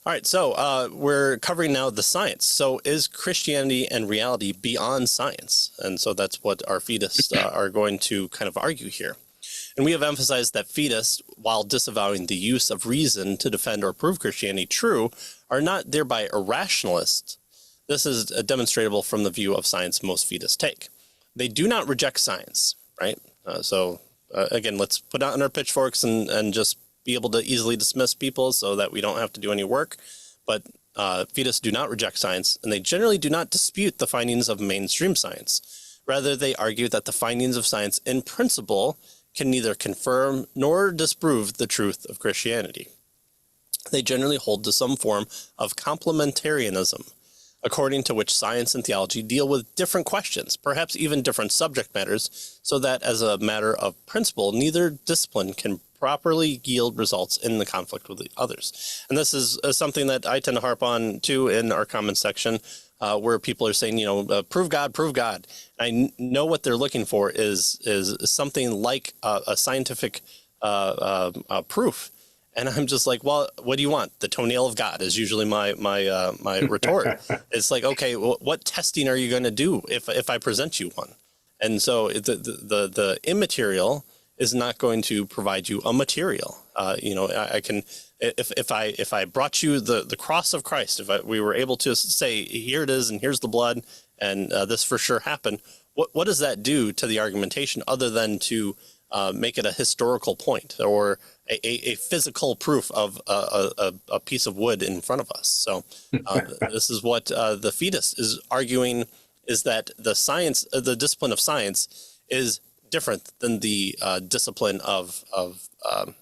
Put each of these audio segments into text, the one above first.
All right, so we're covering now the science. So is Christianity and reality beyond science? And so that's what our Fideists are going to kind of argue here. And we have emphasized that Fideists, while disavowing the use of reason to defend or prove Christianity true, are not thereby irrationalists. This is demonstrable from the view of science most Fideists take. They do not reject science, right? Again, let's put out our pitchforks and just be able to easily dismiss people so that we don't have to do any work. But Fideists do not reject science, and they generally do not dispute the findings of mainstream science. Rather, they argue that the findings of science in principle can neither confirm nor disprove the truth of Christianity. They generally hold to some form of complementarianism, according to which science and theology deal with different questions, perhaps even different subject matters, so that as a matter of principle, neither discipline can properly yield results in the conflict with the others. And this is something that I tend to harp on too in our comment section, where people are saying, prove God, prove God. I know what they're looking for is something like a scientific proof. And I'm just like, well, what do you want? The toenail of God is usually my retort. It's like, okay, what testing are you going to do if I present you one? And so the immaterial is not going to provide you a material. I can, if I brought you the cross of Christ, we were able to say, here it is, and here's the blood, and this for sure happened. What does that do to the argumentation other than to make it a historical point or a physical proof of a piece of wood in front of us? So this is what the Fideist is arguing, is that the discipline of science is different than the discipline of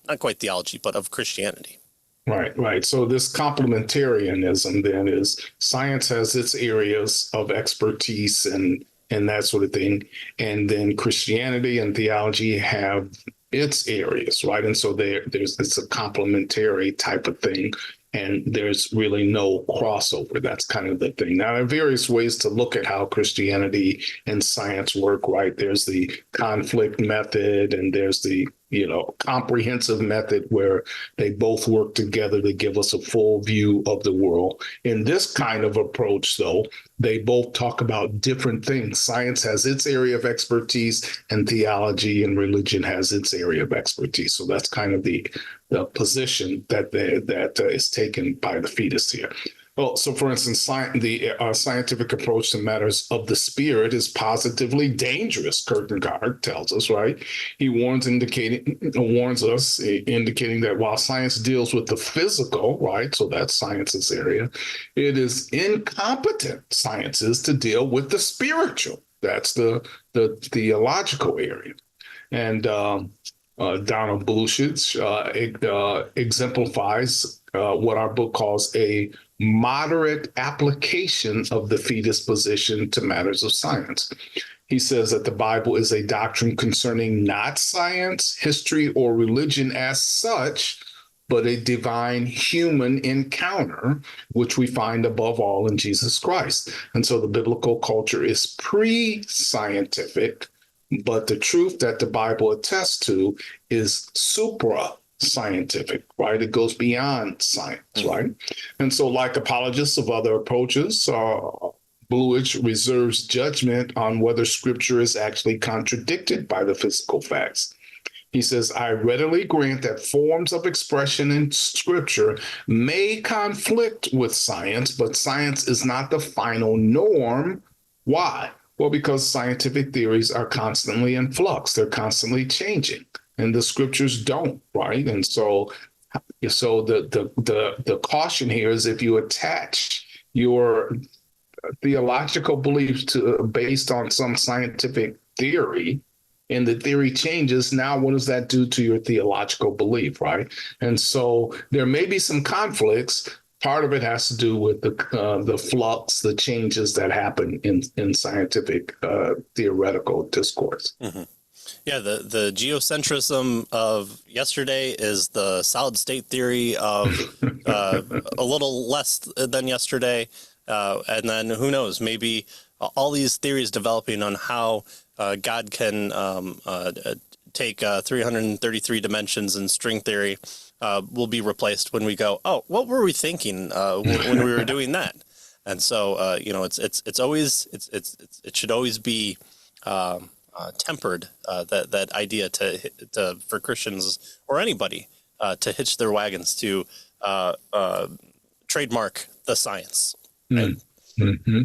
not quite theology, but of Christianity. Right. So this complementarianism then is science has its areas of expertise and that sort of thing. And then Christianity and theology have its areas, right? And so it's a complementary type of thing. And there's really no crossover. That's kind of the thing. Now, there are various ways to look at how Christianity and science work, right? There's the conflict method, and there's the comprehensive method where they both work together to give us a full view of the world. In this kind of approach, though, they both talk about different things. Science has its area of expertise, and theology and religion has its area of expertise. So that's kind of the position that is taken by the Fideists here. Well, so for instance, the scientific approach to matters of the spirit is positively dangerous, Kierkegaard tells us, right? He warns us, indicating that while science deals with the physical, right, so that's science's area, it is incompetent, sciences, to deal with the spiritual. That's the theological area. And Donald Blushitz exemplifies what our book calls a moderate application of the Fideist position to matters of science. He says that the Bible is a doctrine concerning not science, history, or religion as such, but a divine human encounter, which we find above all in Jesus Christ. And so the biblical culture is pre-scientific, but the truth that the Bible attests to is supra-scientific, right? It goes beyond science, right? And so like apologists of other approaches, Bluich reserves judgment on whether scripture is actually contradicted by the physical facts. He says, I readily grant that forms of expression in scripture may conflict with science, but science is not the final norm. Why? Well, because scientific theories are constantly in flux. They're constantly changing, and the scriptures don't, right? And so the caution here is if you attach your theological beliefs based on some scientific theory, and the theory changes, now what does that do to your theological belief, right? And so there may be some conflicts. Part of it has to do with the flux, the changes that happen in scientific theoretical discourse. Mm-hmm. Yeah, the geocentrism of yesterday is the solid state theory of a little less than yesterday. And then who knows, maybe all these theories developing on how God can take 333 dimensions and string theory will be replaced when we go, oh, what were we thinking when we were doing that? And so you know, it's always it should always be tempered, that idea to for Christians or anybody to hitch their wagons to trademark the science. Right? Mm-hmm.